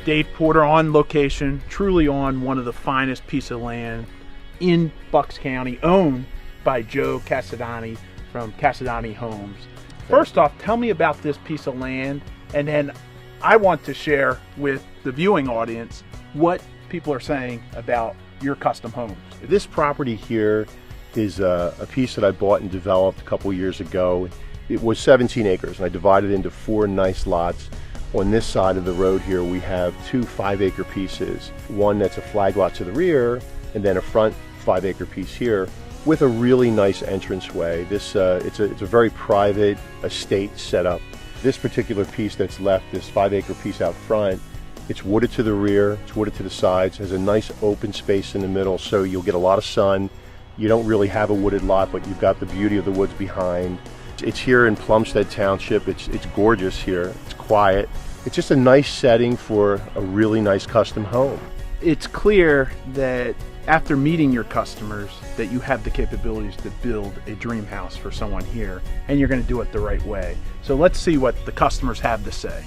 Dave Porter on location, truly on one of the finest pieces of land in Bucks County, owned by Joe Casadani from Casadani Homes. First off, tell me about this piece of land, and then I want to share with the viewing audience what people are saying about your custom homes. This property here is a piece that I bought and developed a couple years ago. It was 17 acres, and I divided it into 4 nice lots. On this side of the road here, we have 2 5-acre pieces. One that's a flag lot to the rear, and then a front 5-acre piece here with a really nice entranceway. It's a very private estate setup. This particular piece that's left, this 5-acre piece out front, it's wooded to the rear, it's wooded to the sides, has a nice open space in the middle, so you'll get a lot of sun. You don't really have a wooded lot, but you've got the beauty of the woods behind. It's here in Plumstead Township. It's gorgeous here. It's quiet. It's just a nice setting for a really nice custom home. It's clear that after meeting your customers that you have the capabilities to build a dream house for someone here, and you're going to do it the right way. So let's see what the customers have to say.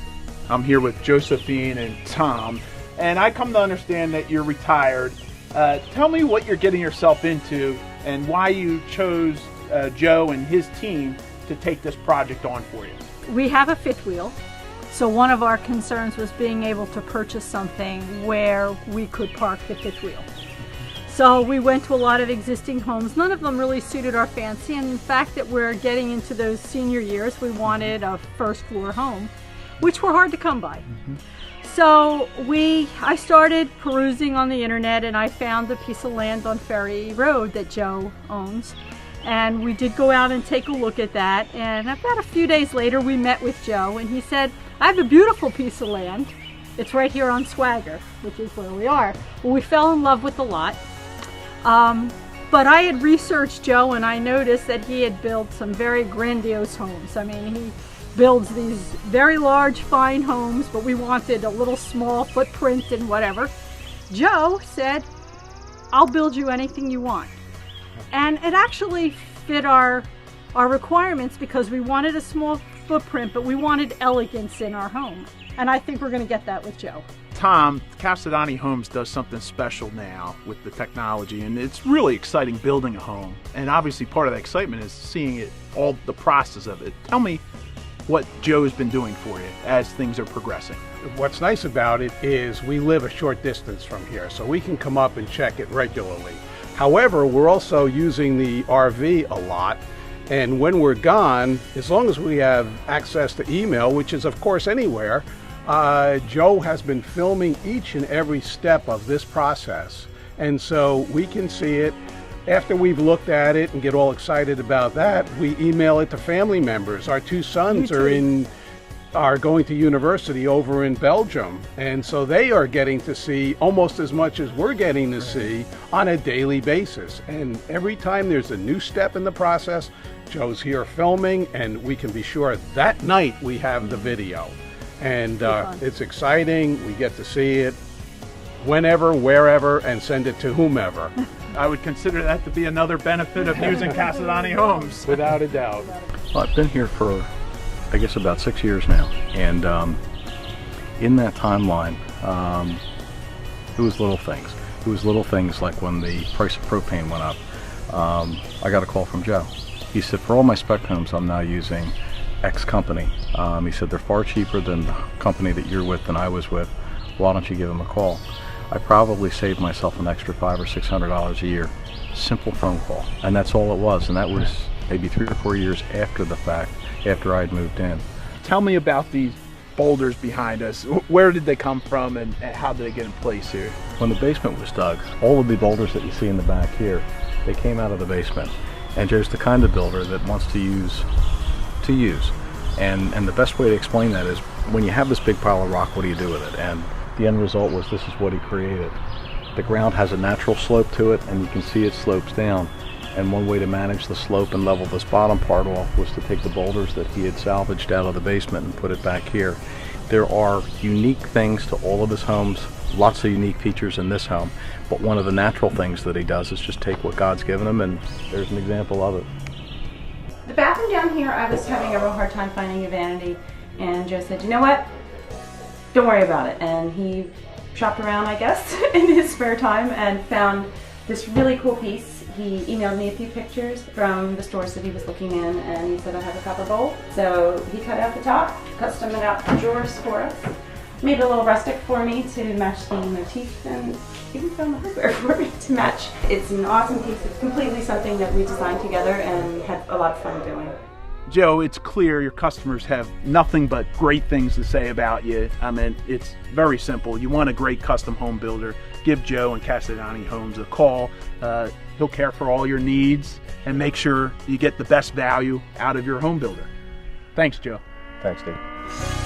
I'm here with Josephine and Tom, and I come to understand that you're retired. Tell me what you're getting yourself into and why you chose Joe and his team to take this project on for you. We have a fifth wheel, so one of our concerns was being able to purchase something where we could park the fifth wheel. So we went to a lot of existing homes. None of them really suited our fancy, and the fact that we're getting into those senior years, we wanted a first floor home, which were hard to come by. So I started perusing on the internet, and I found a piece of land on Ferry Road that Joe owns. And we did go out and take a look at that. And about a few days later, we met with Joe, and he said, I have a beautiful piece of land. It's right here on Swagger, which is where we are. Well, we fell in love with the lot. But I had researched Joe, and I noticed that he had built some very grandiose homes. I mean, he builds these very large, fine homes, but we wanted a little small footprint and whatever. Joe said, I'll build you anything you want. And it actually fit our requirements because we wanted a small footprint, but we wanted elegance in our home. And I think we're going to get that with Joe. Tom, Casadani Homes does something special now with the technology, and it's really exciting building a home. And obviously part of the excitement is seeing it, all the process of it. Tell me what Joe's been doing for you as things are progressing. What's nice about it is we live a short distance from here, so we can come up and check it regularly. However, we're also using the RV a lot, and when we're gone, as long as we have access to email, which is of course anywhere, Joe has been filming each and every step of this process, and so we can see it. After we've looked at it and get all excited about that, we email it to family members. Our 2 sons are going to university over in Belgium, and so they are getting to see almost as much as we're getting to see on a daily basis. And every time there's a new step in the process, Joe's here filming, and we can be sure that night we have the video. And it's exciting. We get to see it whenever, wherever, and send it to whomever. I would consider that to be another benefit of using Casadani Homes. Without a doubt. Well, I've been here for, I guess, about 6 years now, and in that timeline, it was little things. It was little things like when the price of propane went up. I got a call from Joe. He said, for all my spec homes, I'm now using X company. He said, they're far cheaper than the company that you're with and I was with. Why don't you give them a call? I probably saved myself an extra $500 or $600 a year. Simple phone call, and that's all it was. And that was maybe 3 or 4 years after the fact, after I'd moved in. Tell me about these boulders behind us. Where did they come from, and how did they get in place here? When the basement was dug, all of the boulders that you see in the back here, they came out of the basement. And Joe's the kind of builder that wants to use. And the best way to explain that is when you have this big pile of rock, what do you do with it? And the end result was this is what he created. The ground has a natural slope to it, and you can see it slopes down. And one way to manage the slope and level this bottom part off was to take the boulders that he had salvaged out of the basement and put it back here. There are unique things to all of his homes, lots of unique features in this home, but one of the natural things that he does is just take what God's given him, and there's an example of it. The bathroom down here, I was having a real hard time finding a vanity, and Joe said, you know what? don't worry about it. And he shopped around, I guess, in his spare time and found this really cool piece. He emailed me a few pictures from the stores that he was looking in, and he said, I have a copper bowl. So he cut out the top, custom it out the drawers for us, made it a little rustic for me to match the motif, and even found the hardware for me to match. It's an awesome piece. It's completely something that we designed together and had a lot of fun doing. Joe, it's clear your customers have nothing but great things to say about you. I mean, it's very simple. You want a great custom home builder, give Joe and Castellani Homes a call. He'll care for all your needs and make sure you get the best value out of your home builder. Thanks, Joe. Thanks, Dave.